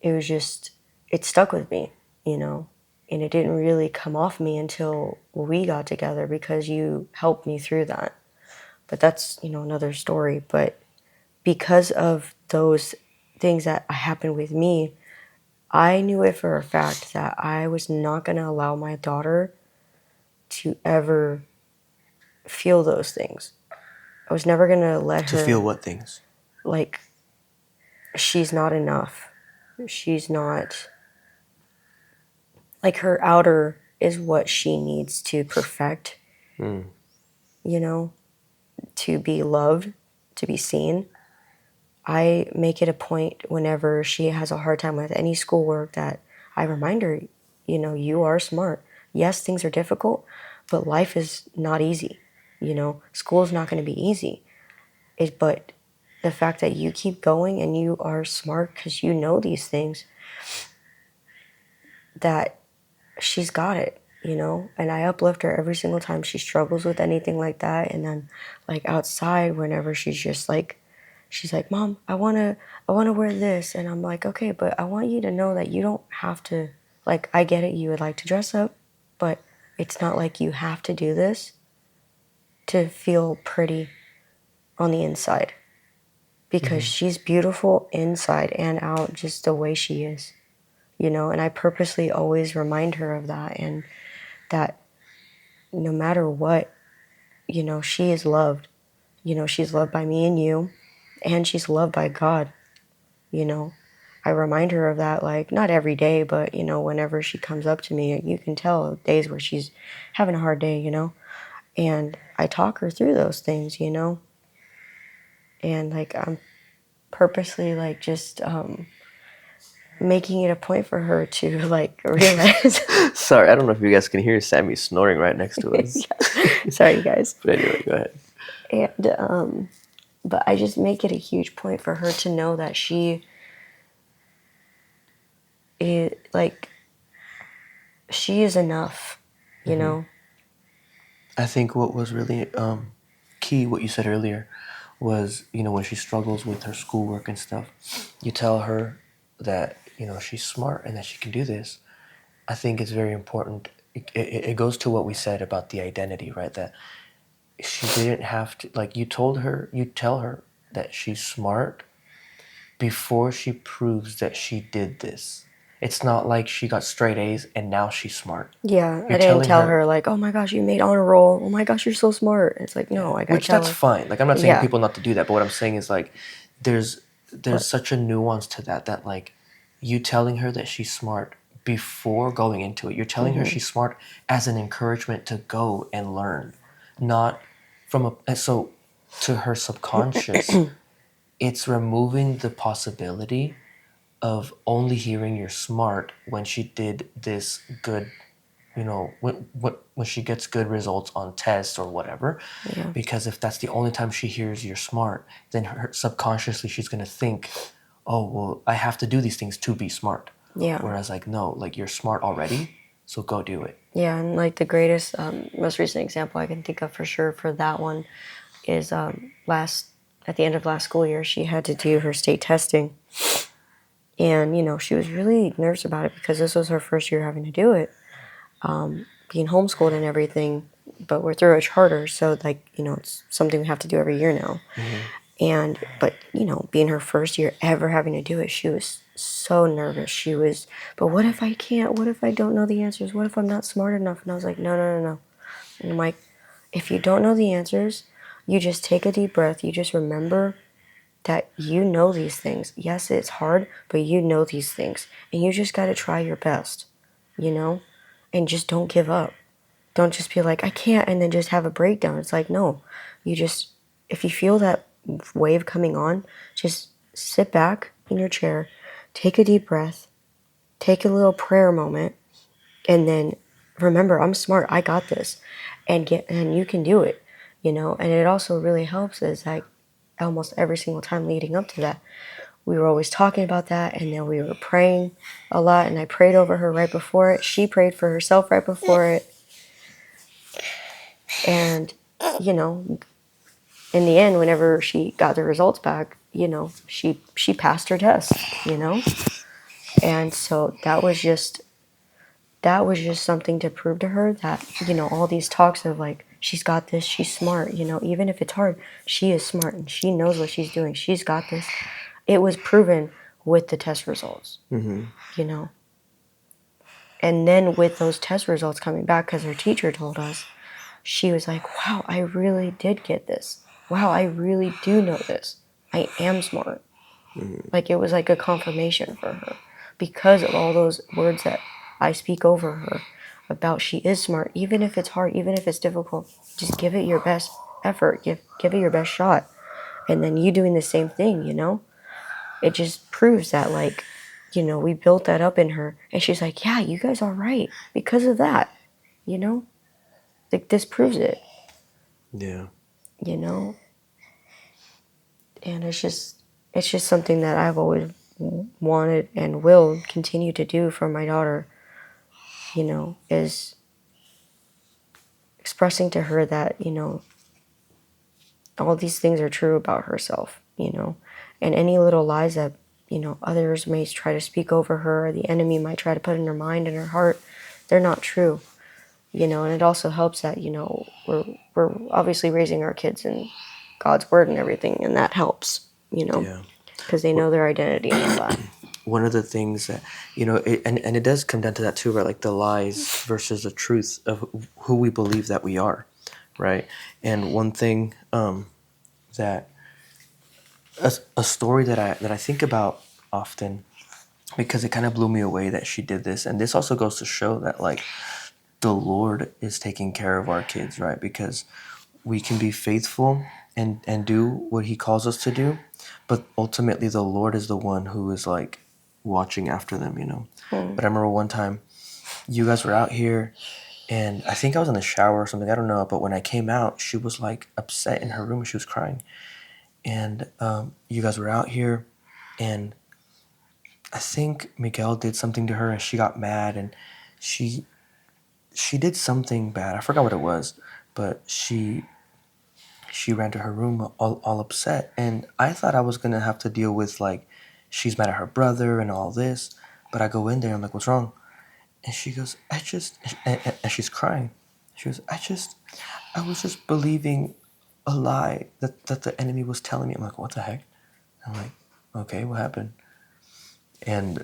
it was just, it stuck with me, you know. And it didn't really come off me until we got together, because you helped me through that. But that's, you know, another story. But because of those things that happened with me, I knew it for a fact that I was not going to allow my daughter to ever feel those things. I was never going to let
To
her,
feel what things?
like, she's not enough. She's not, like, her outer is what she needs to perfect,
Mm.
you know, to be loved, to be seen. I make it a point whenever she has a hard time with any schoolwork that I remind her, you know, you are smart. Yes, things are difficult, but life is not easy. You know, school is not going to be easy. But the fact that you keep going and you are smart because you know these things, that she's got it. you know, and I uplift her every single time she struggles with anything like that. And then like outside, whenever she's like, Mom, I wanna wear this. And I'm like, okay, but I want you to know that you don't have to, like, I get it, you would like to dress up, but it's not like you have to do this to feel pretty on the inside. Because she's beautiful inside and out, just the way she is, you know. And I purposely always remind her of that, and that no matter what, you know, she is loved. You know, she's loved by me and you, and she's loved by God, you know. I remind her of that, like, not every day, but, you know, whenever she comes up to me, you can tell days where she's having a hard day, you know. And I talk her through those things, you know. And, like, I'm purposely, like, just making it a point for her to, like, realize.
Sorry, I don't know if you guys can hear Sammy snoring right next to us.
Yeah. Sorry, guys.
But anyway, go ahead.
And, but I just make it a huge point for her to know that she is, like, she is enough, you know?
I think what was really key, what you said earlier, was, you know, when she struggles with her schoolwork and stuff, you tell her that, you know, she's smart and that she can do this. I think it's very important. It goes to what we said about the identity, right? That she didn't have to, like, you tell her that she's smart before she proves that she did this. It's not like she got straight A's and now she's smart.
Yeah,
You're
I didn't
telling
tell
her-
her, like, oh my gosh, you made honor roll. Oh my gosh, you're so smart. It's like, no, I gotta
Which
tell
that's
her.
fine. Like, I'm not saying
Yeah.
people not to do that, but what I'm saying is, like, there's
But-
such a nuance to that like, you telling her that she's smart before going into it. You're telling her she's smart as an encouragement to go and learn, not from a. And so to her subconscious, it's removing the possibility of only hearing you're smart when she did this good, you know, when she gets good results on tests or whatever.
Yeah.
Because if that's the only time she hears you're smart, then her subconsciously she's gonna think, oh well, I have to do these things to be smart.
Yeah.
Whereas, like, no, like, you're smart already, so go do it.
Yeah, and like the greatest, most recent example I can think of for sure for that one is at the end of last school year, she had to do her state testing. And, you know, she was really nervous about it because this was her first year having to do it, being homeschooled and everything. But we're through a charter, so, like, you know, it's something we have to do every year now. But, you know, being her first year ever having to do it, she was so nervous. She was, but what if I can't? What if I don't know the answers? What if I'm not smart enough? And I was like, no, no, no, no. And I'm like, if you don't know the answers, you just take a deep breath. You just remember that you know these things. Yes, it's hard, but you know these things. And you just got to try your best, you know? And just don't give up. Don't just be like, I can't, and then just have a breakdown. It's like, no. You just, if you feel that wave coming on, just sit back in your chair, take a deep breath, take a little prayer moment, and then remember, I'm smart. I got this. And you can do it, you know? And it also really helps is like almost every single time leading up to that, we were always talking about that, and then we were praying a lot, and I prayed over her right before it. She prayed for herself right before it. And, you know, in the end, whenever she got the results back, you know, she passed her test, you know? And so that was just something to prove to her that, you know, all these talks of like, she's got this, she's smart, you know, even if it's hard, she is smart and she knows what she's doing. She's got this. It was proven with the test results, you know. And then with those test results coming back, because her teacher told us, she was like, wow, I really did get this. Wow, I really do know this. I am smart. Like, it was like a confirmation for her because of all those words that I speak over her about she is smart. Even if it's hard, even if it's difficult, just give it your best effort. Give it your best shot. And then you doing the same thing, you know? It just proves that, like, you know, we built that up in her. And she's like, yeah, you guys are right because of that, you know? Like, this proves it.
Yeah.
You know? And it's just something that I've always wanted and will continue to do for my daughter, you know, is expressing to her that, all these things are true about herself, and any little lies that, others may try to speak over her, or the enemy might try to put in her mind and her heart, they're not true, and it also helps that, we're obviously raising our kids in God's word and everything, and that helps,
Yeah.
because they know their identity and all that.
One of the things that, and it does come down to that too, right? Like the lies versus the truth of who we believe that we are, right? And one thing that a story that I think about often, because it kind of blew me away that she did this, and this also goes to show that like the Lord is taking care of our kids, right? Because we can be faithful and do what He calls us to do, but ultimately the Lord is the one who is like watching after them. But I remember one time you guys were out here, and I think I was in the shower or something, I don't know, but when I came out, she was like upset in her room and she was crying. And you guys were out here, and I think Miguel did something to her and she got mad, and she did something bad. I forgot what it was, but she ran to her room all upset, and I thought I was gonna have to deal with like she's mad at her brother and all this. But I go in there, I'm like, what's wrong? And she goes, and she's crying. She goes, I was just believing a lie that the enemy was telling me. I'm like, what the heck? I'm like, okay, what happened? And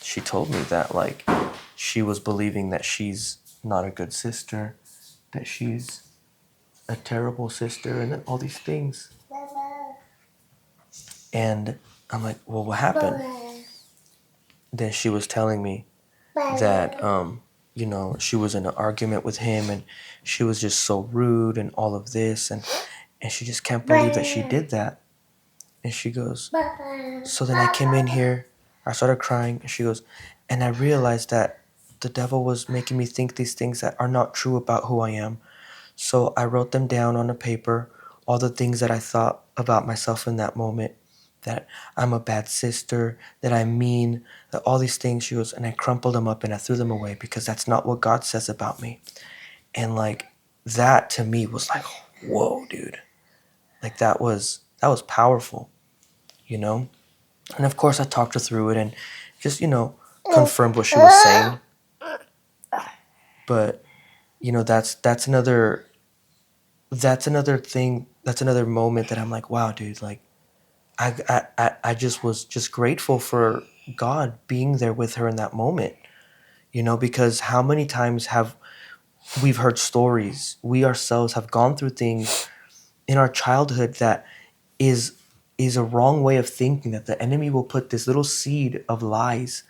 she told me that like she was believing that she's not a good sister, that she's a terrible sister, and then all these things. And I'm like, well, what happened? Then she was telling me that she was in an argument with him, and she was just so rude and all of this, and she just can't believe that she did that. And she goes, so then I came in here, I started crying, and she goes, and I realized that the devil was making me think these things that are not true about who I am. So I wrote them down on a paper, all the things that I thought about myself in that moment, that I'm a bad sister, that I'm mean, that all these things. She goes, and I crumpled them up and I threw them away because that's not what God says about me. And like that to me was like, whoa, dude. Like that was powerful, you know? And of course I talked her through it and just, confirmed what she was saying. But, that's another thing, that's another moment that I'm like, wow, dude, like I just was just grateful for God being there with her in that moment, because how many times have we've heard stories, we ourselves have gone through things in our childhood that is is a wrong way of thinking, that the enemy will put this little seed of lies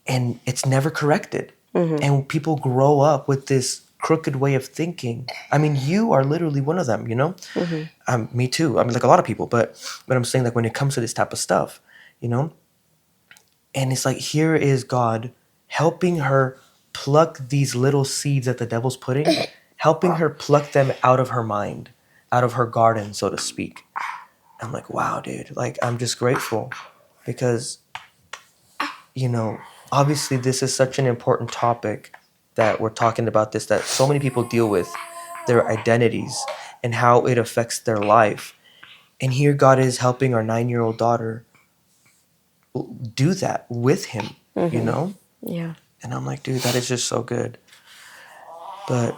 and it's never corrected. And people grow up with this crooked way of thinking. I mean, you are literally one of them, me too. I mean, like a lot of people, but I'm saying, like, when it comes to this type of stuff, you know, and it's like, here is God helping her pluck these little seeds that the devil's putting, helping her pluck them out of her mind, out of her garden, so to speak. I'm like, wow, dude, like, I'm just grateful because, obviously this is such an important topic that we're talking about this, that so many people deal with their identities and how it affects their life. And here God is helping our 9-year-old daughter do that with him,
Yeah.
And I'm like, dude, that is just so good. But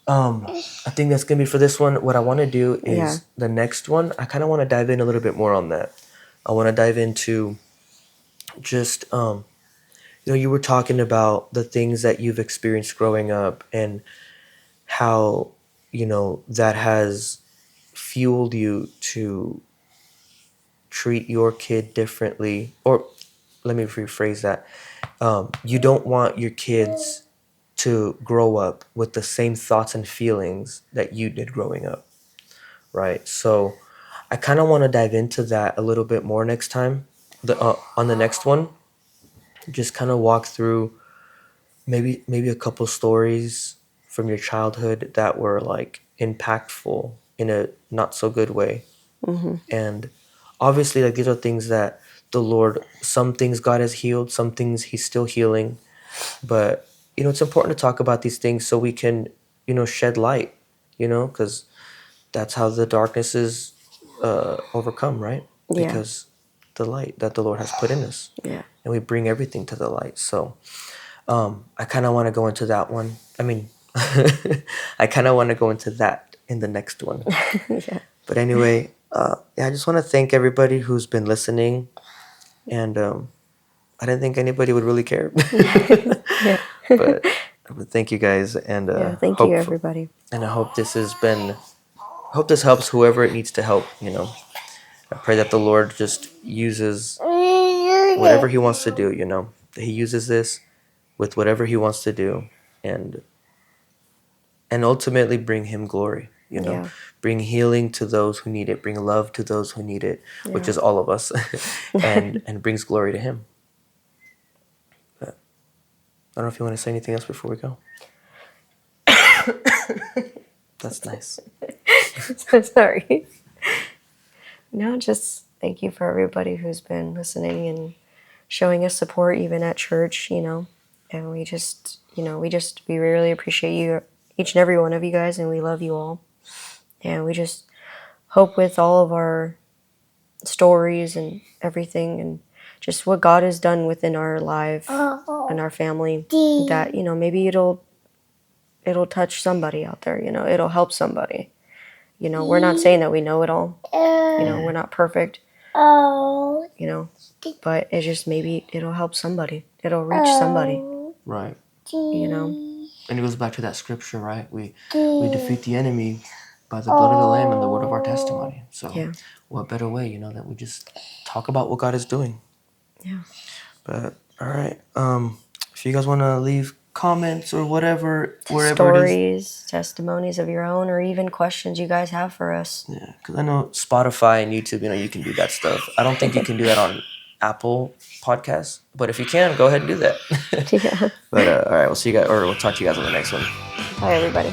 I think that's gonna be for this one. What I want to do is the next one. I kind of want to dive in a little bit more on that. I want to dive into just you were talking about the things that you've experienced growing up and how that has fueled you to treat your kid differently, or let me rephrase that. You don't want your kids to grow up with the same thoughts and feelings that you did growing up, right? So I kind of want to dive into that a little bit more next time. On the next one, just kind of walk through maybe a couple stories from your childhood that were like impactful in a not so good way. And obviously, like, these are things that the Lord, some things God has healed, some things He's still healing, but it's important to talk about these things so we can, shed light, because that's how the darkness is overcome, right?
Yeah.
Because the light that the Lord has put in us.
Yeah.
And we bring everything to the light. So I kind of want to go into that one. I mean, I kind of want to go into that in the next one.
Yeah.
But anyway, I just want to thank everybody who's been listening. And I didn't think anybody would really care.
Yeah.
but thank you guys. And
Yeah. Thank you, everybody.
And I hope this helps whoever it needs to help, I pray that the Lord just uses whatever He wants to do, that He uses this with whatever He wants to do, and ultimately bring Him glory,
Yeah.
Bring healing to those who need it, bring love to those who need it, which
Yeah.
is all of us, and brings glory to Him. But I don't know if you want to say anything else before we go. That's nice.
So sorry. No, just thank you for everybody who's been listening and showing us support, even at church, And we just, we really appreciate you, each and every one of you guys, and we love you all. And we just hope with all of our stories and everything and just what God has done within our life and our family, that, maybe it'll touch somebody out there, it'll help somebody. We're not saying that we know it all. We're not perfect. But it's just maybe it'll help somebody. It'll reach somebody.
Right.
And
it goes back to that scripture, right? We defeat the enemy by the blood of the Lamb and the word of our testimony. So what better way, that we just talk about what God is doing.
Yeah.
But all right. If you guys want to leave comments or whatever, wherever
stories, testimonies of your own, or even questions you guys have for us.
Yeah, because I know Spotify and YouTube, you can do that stuff. I don't think you can do that on Apple Podcasts, but if you can, go ahead and do that.
Yeah.
But all right, we'll see you guys, or we'll talk to you guys on the next one.
Bye, everybody.